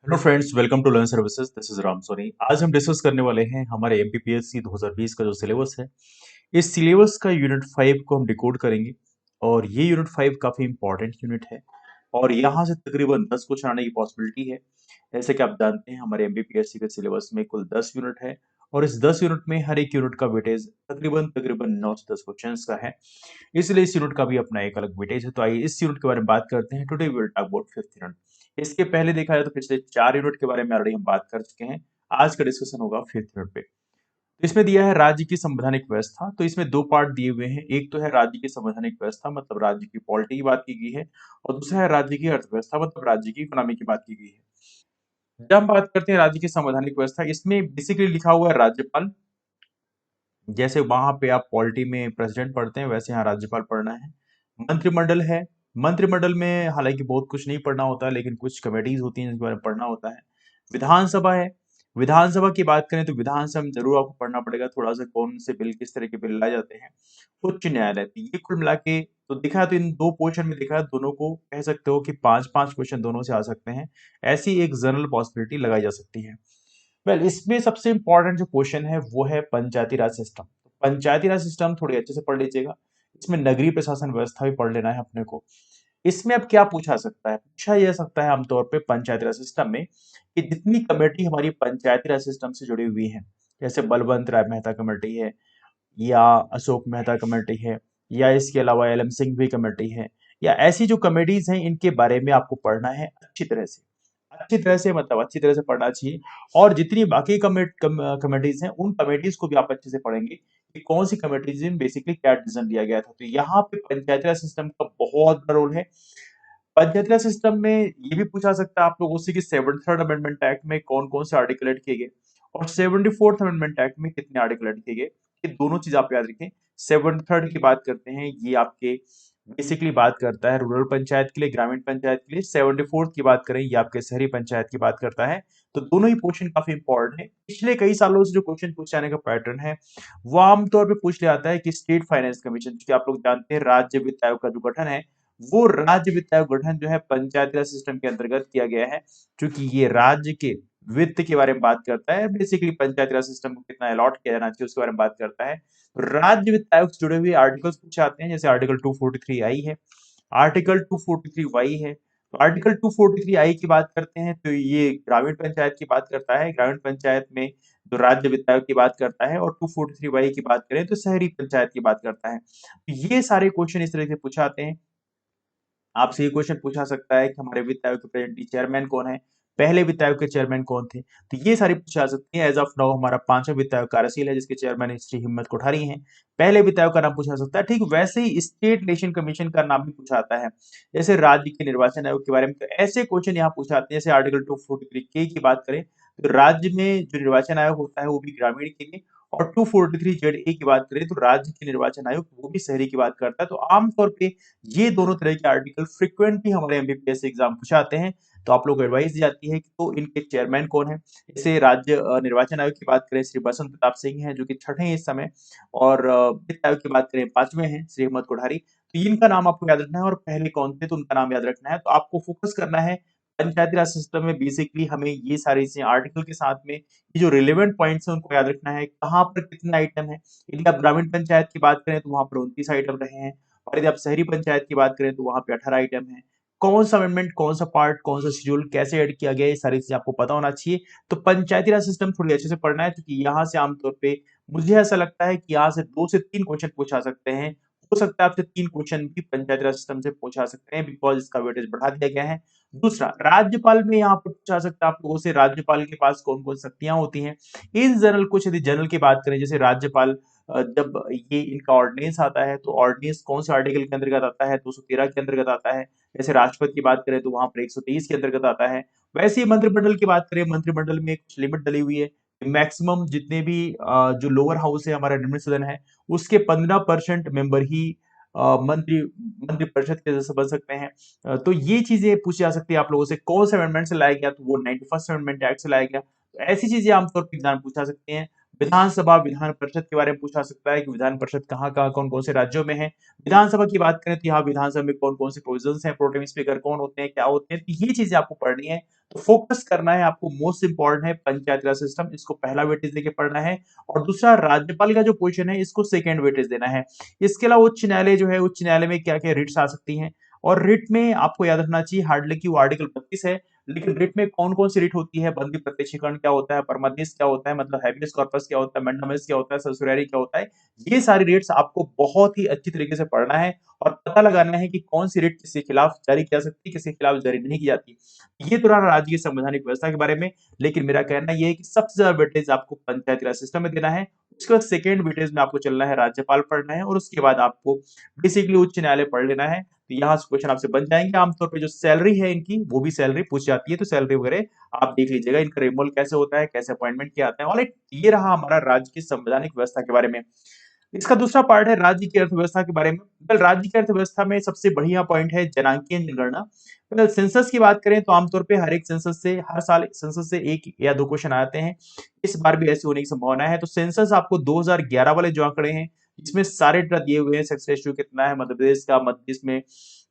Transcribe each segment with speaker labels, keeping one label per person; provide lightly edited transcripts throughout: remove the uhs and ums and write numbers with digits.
Speaker 1: Hello friends, welcome to learn services. This is Ram Soni. आज हम discuss करने वाले हैं हमारे एमपीपीएससी 2020 का जो सिलेबस है। इस सिलेबस का यूनिट 5 को हम डिकोड करेंगे और ये यूनिट 5 काफी इंपॉर्टेंट यूनिट है और यहाँ से तकरीबन 10 क्वेश्चन आने की पॉसिबिलिटी है। जैसे कि आप जानते हैं हमारे एमपीपीएससी के सिलेबस में कुल 10 यूनिट है और इस 10 यूनिट में हर एक यूनिट का वेटेज तकरीबन तकरीबन 9 से 10 क्वेश्चन का है। इसलिए इस यूनिट का भी अपना एक अलग वेटेज है। तो आइए इस यूनिट के बारे में बात करते हैं। Today we will talk about fifth unit. इसके पहले देखा जाए तो पिछले 4 यूनिट के बारे में ऑलरेडी हम बात कर चुके हैं। आज का डिस्कशन होगा फिफ्थ यूनिट पे। तो इसमें दिया है राज्य की संवैधानिक व्यवस्था। तो इसमें दो पार्ट दिए हुए हैं। एक तो है राज्य की संवैधानिक व्यवस्था, मतलब राज्य की पॉलिटी की बात की गई है, और दूसरा है राज्य की अर्थव्यवस्था, मतलब राज्य की इकोनॉमी की बात की गई है। जब हम बात करते हैं राज्य की संवैधानिक व्यवस्था, इसमें बेसिकली लिखा हुआ है राज्यपाल। जैसे वहां पे आप पॉलिटी में प्रेसिडेंट पढ़ते हैं, वैसे यहाँ राज्यपाल पढ़ना है। मंत्रिमंडल है। मंत्रिमंडल में हालांकि बहुत कुछ नहीं पढ़ना होता है, लेकिन कुछ कमेटीज होती हैं जिनके बारे में पढ़ना होता है। विधानसभा है। विधानसभा की बात करें तो विधानसभा में जरूर आपको पढ़ना पड़ेगा थोड़ा सा, कौन से बिल किस तरह के बिल लाए जाते हैं। उच्च न्यायालय, तो ये कुल मिला के तो देखा है, तो इन दो पोर्शन में देखा है, दोनों को कह सकते हो कि पांच पांच क्वेश्चन दोनों से आ सकते हैं। ऐसी एक जनरल पॉसिबिलिटी लगाई जा सकती है। इसमें सबसे इंपॉर्टेंट जो क्वेश्चन है वो है पंचायती राज सिस्टम। पंचायती राज सिस्टम थोड़ी अच्छे से पढ़ लीजिएगा। इसमें नगरीय प्रशासन व्यवस्था भी पढ़ लेना है अपने को। इसमें अब क्या पूछा सकता है, पूछा यह सकता है आमतौर पे पंचायती राज सिस्टम में कि जितनी कमेटी हमारी पंचायती राज सिस्टम से जुड़ी हुई है, जैसे बलवंत राय मेहता कमेटी है, या अशोक मेहता कमेटी है, या इसके अलावा एल एम सिंघवी कमेटी है, या ऐसी जो कमेटीज हैं, इनके बारे में आपको पढ़ना है अच्छी तरह से। अच्छी तरह से मतलब अच्छी तरह से पढ़ना चाहिए। और जितनी बाकी कमेटीज हैं, उन कमेटीज को भी आप अच्छे से पढ़ेंगे कि कौन सी कमेटीज में बेसिकली क्या डिसीजन लिया गया था। तो यहाँ पे पंचायती राज सिस्टम का बहुत बड़ा रोल है। पंचायती राज सिस्टम में ये भी पूछा सकता है आप लोगों से कि 73rd अमेंडमेंट एक्ट में कौन कौन से आर्टिकल ऐड किए गए और 74th अमेंडमेंट एक्ट में कितने आर्टिकल ऐड किए गए। ये दोनों चीज आप याद रखें। 73rd की बात करते हैं, ये आपके बेसिकली बात करता है रूरल पंचायत के लिए, ग्रामीण पंचायत के लिए। 74th की बात करें, ये आपके शहरी पंचायत की बात करता है। तो दोनों ही क्वेश्चन काफी इंपॉर्टेंट है। पिछले कई सालों से जो क्वेश्चन पूछे जाने का पैटर्न है वो आमतौर पे पूछ लिया जाता है कि स्टेट फाइनेंस कमीशन, जो आप लोग जानते हैं राज्य वित्त आयोग का जो गठन है, वो राज्य वित्त आयोग गठन जो है पंचायती राज सिस्टम के अंतर्गत किया गया है। क्योंकि ये राज्य के वित्त के बारे में बात करता है, बेसिकली पंचायती राज सिस्टम को कितना अलॉट किया जाना चाहिए उसके बारे में बात करता है। राज्य वित्त आयोग से जुड़े हुए आर्टिकल्स पूछे आते हैं, जैसे आर्टिकल 243 आई है, आर्टिकल 243 वाई है। तो आर्टिकल 243 आई की बात करते हैं तो ये ग्रामीण पंचायत की बात करता है। ग्रामीण पंचायत में जो राज्य वित्त आयोग की बात करता है, और 243 वाई की बात करें तो शहरी पंचायत की बात करता है। तो ये सारे क्वेश्चन इस तरह से पूछाते हैं। आपसे ये क्वेश्चन पूछा सकता है कि हमारे वित्त आयोग के प्रेजेंटली चेयरमैन कौन है, पहले वित्त आयोग के चेयरमैन कौन थे। तो ये सारी पूछा सकती है। एज ऑफ नाउ हमारा पांचवा वित्त आयोग कार्यशील है, जिसके चेयरमैन श्री हिम्मत कोठारी हैं। पहले वित्त आयोग का नाम पूछा सकता है। ठीक वैसे ही स्टेट इलेक्शन कमीशन का नाम भी पूछा आता है, जैसे राज्य के निर्वाचन आयोग के बारे में। तो ऐसे क्वेश्चन यहाँ पूछे आते हैं। जैसे आर्टिकल 243 के की बात करें तो राज्य में जो निर्वाचन आयोग होता है वो भी ग्रामीण के लिए, और 243 जेड ए की बात करें तो राज्य के निर्वाचन आयोग वो भी शहरी की बात करता है। तो आमतौर पे ये दोनों तरह के आर्टिकल फ्रिक्वेंटली हमारे एमबीपीएस एग्जाम पूछाते हैं। तो आप लोग को एडवाइस दी जाती है कि तो इनके चेयरमैन कौन है। जैसे राज्य निर्वाचन आयोग की बात करें, श्री बसंत प्रताप सिंह हैं जो कि छठे हैं इस समय, और वित्त आयोग की बात करें पांचवें हैं श्री हिम्मत कोठारी। तो इनका नाम आपको याद रखना है, और पहले कौन थे तो उनका नाम याद रखना है। तो आपको फोकस करना है पंचायती राज सिस्टम में। बेसिकली हमें ये सारी चीजें आर्टिकल के साथ में ये जो रिलेवेंट पॉइंट्स हैं उनको याद रखना है, कहाँ पर कितने आइटम है। यदि आप ग्रामीण पंचायत की बात करें तो वहां पर 29 आइटम रहे हैं, और यदि आप शहरी पंचायत की बात करें तो वहां पे 18 आइटम है। कौन सा अमेंडमेंट, कौन सा पार्ट, कौन सा शेड्यूल कैसे ऐड किया गया है, ये सारी चीजें आपको पता होना चाहिए। तो पंचायती राज सिस्टम थोड़ी अच्छे से पढ़ना है, क्योंकि यहाँ से आमतौर पे मुझे ऐसा लगता है कि यहाँ से 2 से 3 क्वेश्चन पूछा सकते हैं। हो सकता है आपसे 3 क्वेश्चन भी पंचायती राज सिस्टम से पूछा सकते हैं, बिकॉज इसका वेटेज बढ़ा दिया गया है। दूसरा, राज्यपाल में यहाँ पर पूछा सकता है आप लोगों से, राज्यपाल के पास कौन कौन शक्तियां होती हैं। इन जनरल कुछ यदि जनरल की बात करें, जैसे राज्यपाल जब ये इनका ऑर्डिनेंस आता है तो ऑर्डिनेंस कौन से आर्टिकल के अंतर्गत आता है, 213 के अंतर्गत आता है। जैसे राष्ट्रपति की बात करें तो वहां पर 123 के अंतर्गत आता है। वैसे ही मंत्रिमंडल की बात करें, मंत्रिमंडल में कुछ लिमिट डली हुई है। मैक्सिमम जितने भी जो लोअर हाउस है हमारा निम्न सदन है, उसके 15% मेंबर ही मंत्री मंत्री परिषद के सदस्य बन सकते हैं। तो ये चीजें पूछी जा सकती है आप लोगों से, कौन से अमेंडमेंट से लाया गया, तो वो 91st अमेंडमेंट एक्ट से लाया गया। तो ऐसी चीजें आमतौर पर एग्जाम पूछा सकते हैं। विधानसभा विधान परिषद के बारे में पूछा सकता है कि विधान परिषद कहाँ कहाँ कौन कौन से राज्यों में है। विधानसभा की बात करें तो यहाँ विधानसभा में कौन कौन से प्रोविजंस हैं, प्रोटेम स्पीकर कौन होते हैं, क्या होते हैं, तो ये चीजें आपको पढ़नी है। तो फोकस करना है आपको, मोस्ट इंपॉर्टेंट है पंचायती राज सिस्टम, इसको पहला वेटेज देके पढ़ना है। और दूसरा राज्यपाल का जो पोजीशन है इसको सेकंड वेटेज देना है। इसके अलावा उच्च न्यायालय जो है, उच्च न्यायालय में क्या क्या रिट्स आ सकती हैं, और रिट में आपको याद रखना चाहिए हार्डली की वो आर्टिकल 32 है, लेकिन रिट में कौन कौन सी रिट होती है, बंदी प्रत्यक्षीकरण क्या होता है, परमनिस क्या होता है, मतलब हैबियस कॉर्पस क्या होता है, मैंडामस क्या होता है, सर्सुरियरी क्या होता है, ये सारी रिट्स आपको बहुत ही अच्छी तरीके से पढ़ना है और पता लगाना है कि कौन सी रिट किसके खिलाफ जारी की जा सकती है, किसके खिलाफ जारी नहीं की जाती। ये तो रहा राज्य की संवैधानिक व्यवस्था के बारे में, लेकिन मेरा कहना ये है कि सबसे ज्यादा वेटेज आपको पंचायती राज सिस्टम में देना है। उसके बाद सेकेंड वेटेज में आपको चलना है राज्यपाल पढ़ना है, और उसके बाद आपको बेसिकली उच्च न्यायालय पढ़ लेना है। तो यहाँ से क्वेश्चन आपसे बन जाएंगे। आमतौर पे जो सैलरी है इनकी, वो भी सैलरी पूछ जाती है, तो सैलरी वगैरह आप देख लीजिएगा, इनका रिमूवल कैसे होता है, कैसे अपॉइंटमेंट किया आता है। ऑलराइट, ये रहा हमारा राज्य की संवैधानिक व्यवस्था के बारे में। इसका दूसरा पार्ट है राज्य की अर्थव्यवस्था के बारे में। वेल, राज्य की अर्थव्यवस्था में सबसे बढ़िया पॉइंट है जनांकीय जनगणना। वेल, सेंसस की बात करें तो आमतौर पे हर एक सेंसस से, हर साल सेंसस से एक या दो क्वेश्चन आते हैं। इस बार भी ऐसी होने की संभावना है। तो सेंसस आपको 2011 वाले जो आंकड़े हैं, इसमें सारे डेटा दिए हुए हैं। सक्सेस रेशियो कितना है मध्य प्रदेश का, मध्य प्रदेश में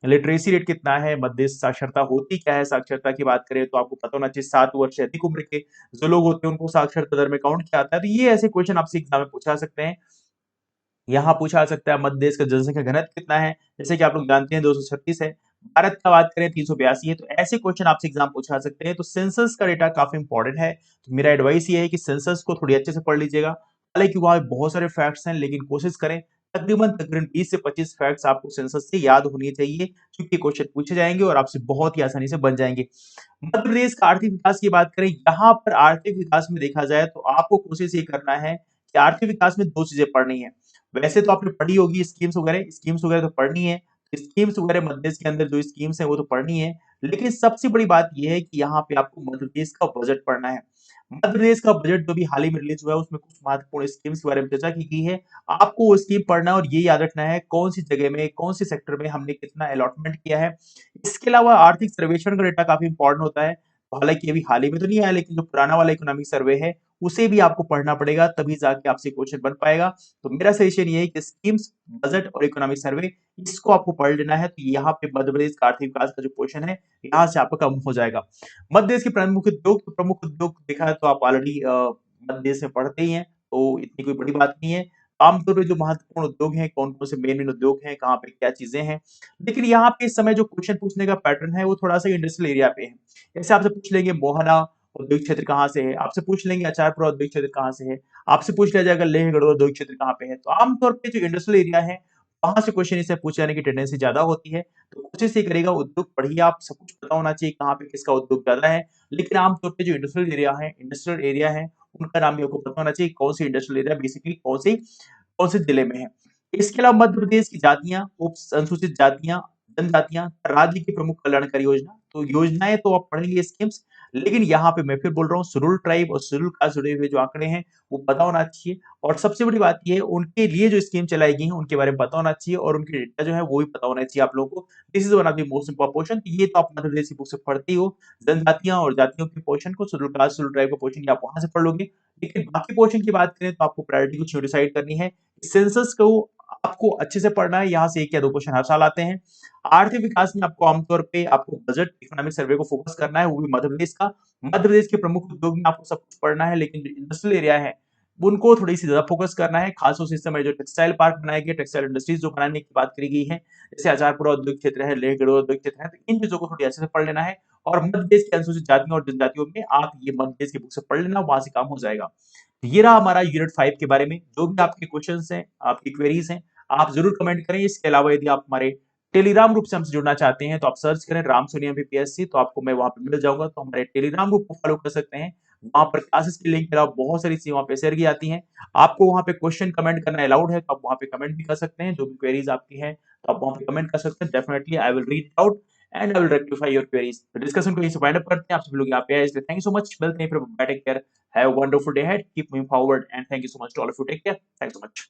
Speaker 1: लिटरेसी रेट कितना है, मध्य प्रदेश साक्षरता होती क्या है, साक्षरता की बात करें तो आपको पता होना चाहिए 7 वर्ष से अधिक उम्र के जो लोग होते हैं उनको साक्षरता दर में काउंट किया जाता है। तो ये ऐसे क्वेश्चन आपसे एग्जाम में पूछा सकते हैं। यहाँ पूछा जा सकता है मध्य देश का जनसंख्या घनत्व कितना है, जैसे कि आप लोग जानते हैं 236 है। भारत का बात करें 382 है। तो ऐसे क्वेश्चन आपसे एग्जाम पूछा सकते हैं। तो सेंसस का डेटा काफी इंपॉर्टेंट है। तो मेरा एडवाइस ये है कि सेंसस को थोड़ी अच्छे से पढ़ लीजिएगा। हालांकि वहां बहुत सारे फैक्ट्स हैं, लेकिन कोशिश करें तकरीबन तकरीबन 20 से 25 फैक्ट्स आपको सेंसस से याद होनी चाहिए, क्योंकि क्वेश्चन पूछे जाएंगे और आपसे बहुत ही आसानी से बन जाएंगे। मध्य प्रदेश का आर्थिक विकास की बात करें, यहाँ पर आर्थिक विकास में देखा जाए तो आपको कोशिश ये करना है कि आर्थिक विकास में दो चीजें पढ़नी है। वैसे तो आपने पढ़ी होगी स्कीम्स वगैरह तो पढ़नी है। स्कीम्स वगैरह मध्य प्रदेश के अंदर जो स्कीम्स है वो तो पढ़नी है, लेकिन सबसे बड़ी बात यह है कि यहाँ पे आपको मध्य प्रदेश का बजट पढ़ना है। मध्य प्रदेश का बजट जो भी हाल ही में रिलीज हुआ है उसमें कुछ महत्वपूर्ण स्कीम्स के बारे में चर्चा की गई है। आपको वो स्कीम पढ़ना है और ये याद रखना है कौन सी जगह में, कौन से सेक्टर में हमने कितना अलॉटमेंट किया है। इसके अलावा आर्थिक सर्वेक्षण का डेटा काफी इंपॉर्टेंट होता है। हालांकि अभी हाल ही में तो नहीं आया, लेकिन जो पुराना वाला इकोनॉमिक सर्वे है उसे भी आपको पढ़ना पड़ेगा, तभी जाके आपसे क्वेश्चन बन पाएगा। तो मेरा सजेशन ये है कि स्कीम्स, बजट और इकोनॉमिक सर्वे, इसको आपको पढ़ लेना है। तो यहाँ पे मध्य प्रदेश का आर्थिक विकास का जो क्वेश्चन है यहाँ से आपका कम हो जाएगा। मध्य प्रदेश के प्रमुख उद्योग देखा है तो आप ऑलरेडी मध्य प्रदेश में पढ़ते ही हैं, तो इतनी कोई बड़ी बात नहीं है। आमतौर पे जो महत्वपूर्ण उद्योग हैं, कौन कौन से मेन मेन उद्योग हैं, कहाँ पे क्या चीजें हैं, लेकिन यहाँ पे इस समय जो क्वेश्चन पूछने का पैटर्न है वो थोड़ा सा इंडस्ट्रियल एरिया पे है। जैसे आपसे पूछ लेंगे मोहना औद्योगिक क्षेत्र कहाँ से है, आपसे पूछ लेंगे अचारपुरा औद्योगिक क्षेत्र कहाँ से है, आपसे पूछ लिया जाएगा लेह गढ़वा औद्योगिक क्षेत्र कहाँ पे है। तो आमतौर पे जो इंडस्ट्रियल एरिया है वहां से क्वेश्चन इसे पूछे जाने की टेंडेंसी ज्यादा होती है। तो कोशिश ये करेगा उद्योग पढ़िए, आप सब कुछ पता होना चाहिए कहाँ पे किसका उद्योग ज्यादा है। लेकिन आमतौर पे जो इंडस्ट्रियल एरिया है उनका नाम भी आपको पता होना चाहिए, कौन सी इंडस्ट्रियल एरिया बेसिकली कौन से जिले में है। इसके अलावा मध्य प्रदेश की जातियां, उप अनुसूचित जातियां, जनजातियां, राज्य की प्रमुख कल्याणकारी योजना, तो योजनाएं तो आप पढ़ेंगे स्कीम्स, लेकिन यहाँ पे मैं फिर बोल रहा हूँ शेड्यूल ट्राइब और शेड्यूल कास्ट जुड़े हुए जो आंकड़े हैं वो पता होना चाहिए। और सबसे बड़ी बात ये है उनके लिए जो स्कीम चलाई गई है उनके बारे में पता होना चाहिए, और उनके डेटा जो है वो भी पता होना चाहिए आप लोगों को। This is one of the most important portion. ये तो आप मध्य प्रदेश की बुक से पढ़ते ही हो, जनजातियां और जातियों के पोर्शन को, शेड्यूल कास्ट शेड्यूल ट्राइब का पोर्शन आप वहां से पढ़ लोगे। लेकिन बाकी पोर्शन की बात करें तो आपको प्रायोरिटी कुछ डिसाइड करनी है। सेंसस को आपको अच्छे से पढ़ना है, यहाँ से एक या दो क्वेश्चन हर साल आते हैं। आर्थिक विकास में आपको आमतौर पे आपको बजट, इकोनॉमिक सर्वे को फोकस करना है, वो भी मध्य प्रदेश का। मध्य प्रदेश के प्रमुख उद्योग में आपको सब कुछ पढ़ना है, लेकिन जो इंडस्ट्रियल एरिया है उनको थोड़ी सी ज्यादा फोकस करना है। खासतौर से इस समय जो टेक्सटाइल पार्क बनाए गए, टेक्सटाइल इंडस्ट्रीज जो बनाने की बात करी गई है, जैसे आचारपुरा औद्योगिक क्षेत्र है, लेह गढ़वा औद्योगिक क्षेत्र है, तो इन चीजों को थोड़ी अच्छे से पढ़ लेना है। और मध्य प्रदेश की अनुसूचित जातियों और जनजातियों में आप ये मध्य प्रदेश की बुक से पढ़ लेना, वहां से काम हो जाएगा। तो ये रहा हमारा यूनिट 5 के बारे में। जो भी आपके क्वेश्चन हैं, आपकी क्वेरीज हैं, आप जरूर कमेंट करें। इसके अलावा यदि आप हमारे टेलीग्राम ग्रुप से हमसे जुड़ना चाहते हैं तो आप सर्च करें राम सोनी एमपीपीएससी, तो आपको मैं वहां पे मिल जाऊंगा। तो हमारे टेलीग्राम ग्रुप को फॉलो कर सकते हैं। वहां पर क्लासेस की लिंक के अलावा बहुत सारी चीजें वहां पे शेयर की जाती हैं। आपको वहां पे क्वेश्चन कमेंट करना अलाउड है, तो आप वहां पे कमेंट भी कर सकते हैं। जो भी क्वेरीज आपकी हैं तो आप वहां पे कमेंट कर सकते हैं। Definitely I will read out and I will rectify your queries. तो डिस्कशन को यहीं से वाइंड अप करते हैं। आप सभी लोग यहाँ पे आए, इसलिए थैंक यू सो मच। मिलते हैं फिर, take care, have a wonderful day ahead, keep moving forward and thank you so much to all of you. Take care, thanks so much.